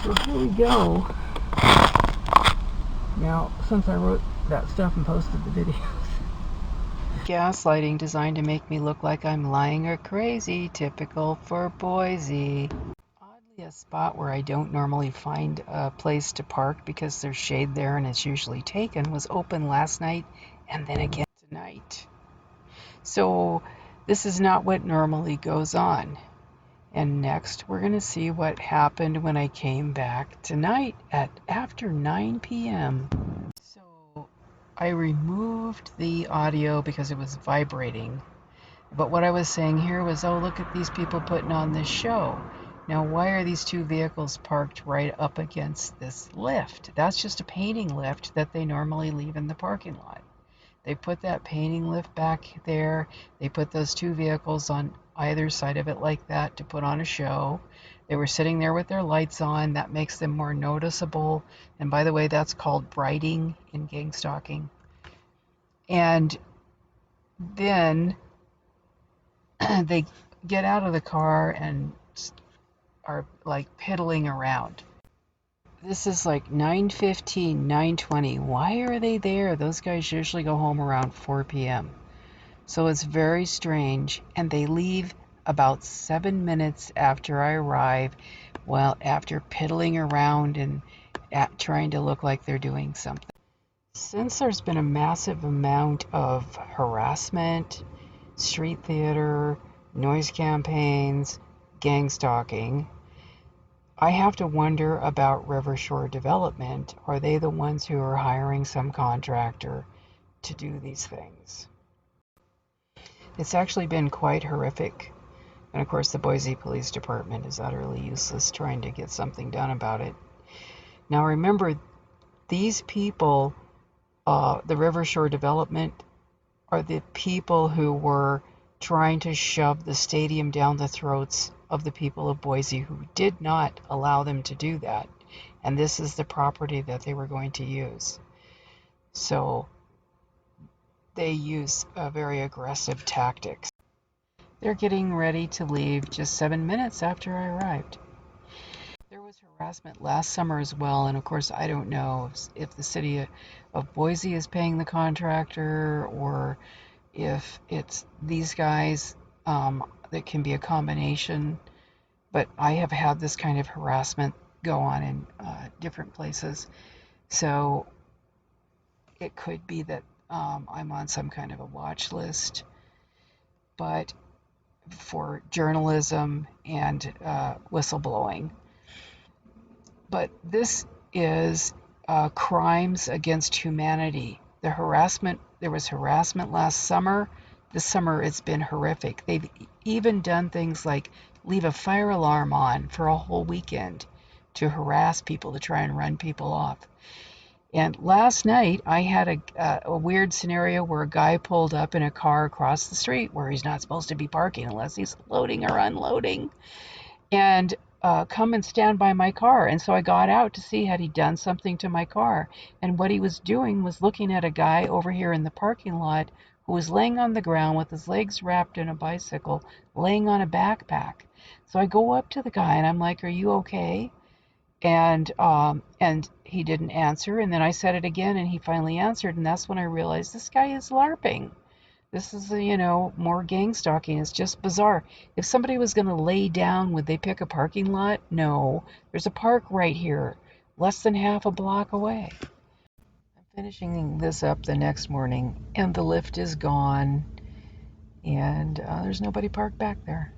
So here we go. Now, since I wrote that stuff and posted the videos. Gaslighting designed to make me look like I'm lying or crazy, typical for Boise. Oddly, a spot where I don't normally find a place to park because there's shade there and it's usually taken was open last night and then again tonight. So this is not what normally goes on. And next we're going to see what happened when I came back tonight at after 9 p.m. So I removed the audio because it was vibrating. But what I was saying here was, oh, look at these people putting on this show. Now, why are these two vehicles parked right up against this lift? That's just a painting lift that they normally leave in the parking lot. They put that painting lift back there. They put those two vehicles on either side of it like that to put on a show. They were sitting there with their lights on. That makes them more noticeable. And by the way, that's called brighting in gangstalking. And then they get out of the car and are like piddling around. This is like 9:15, 9:20. Why are they there? Those guys usually go home around 4 p.m. So it's very strange. And they leave about 7 minutes after I arrive, well, after piddling around and trying to look like they're doing something. Since there's been a massive amount of harassment, street theater, noise campaigns, gang stalking, I have to wonder about Rivershore Development. Are they the ones who are hiring some contractor to do these things? It's actually been quite horrific. And of course, the Boise Police Department is utterly useless trying to get something done about it. Now remember, these people, the Rivershore Development, are the people who were trying to shove the stadium down the throats of the people of Boise who did not allow them to do that. And this is the property that they were going to use. So they use very aggressive tactics. They're getting ready to leave just 7 minutes after I arrived. There was harassment last summer as well, and of course I don't know if the city of Boise is paying the contractor or if it's these guys. That can be a combination, but I have had this kind of harassment go on in different places, so it could be that I'm on some kind of a watch list, but for journalism and whistleblowing. But this is crimes against humanity. The harassment, there was harassment last summer. This summer it's been horrific. They've even done things like leave a fire alarm on for a whole weekend to harass people, to try and run people off. And last night I had a weird scenario where a guy pulled up in a car across the street where he's not supposed to be parking unless he's loading or unloading, and come and stand by my car. And so I got out to see had he done something to my car. And what he was doing was looking at a guy over here in the parking lot who was laying on the ground with his legs wrapped in a bicycle, laying on a backpack. So I go up to the guy and I'm like, "Are you okay?" And he didn't answer. And then I said it again and he finally answered. And that's when I realized this guy is LARPing. This is, more gang stalking. It's just bizarre. If somebody was going to lay down, would they pick a parking lot? No. There's a park right here, less than half a block away. I'm finishing this up the next morning, and the lift is gone, and there's nobody parked back there.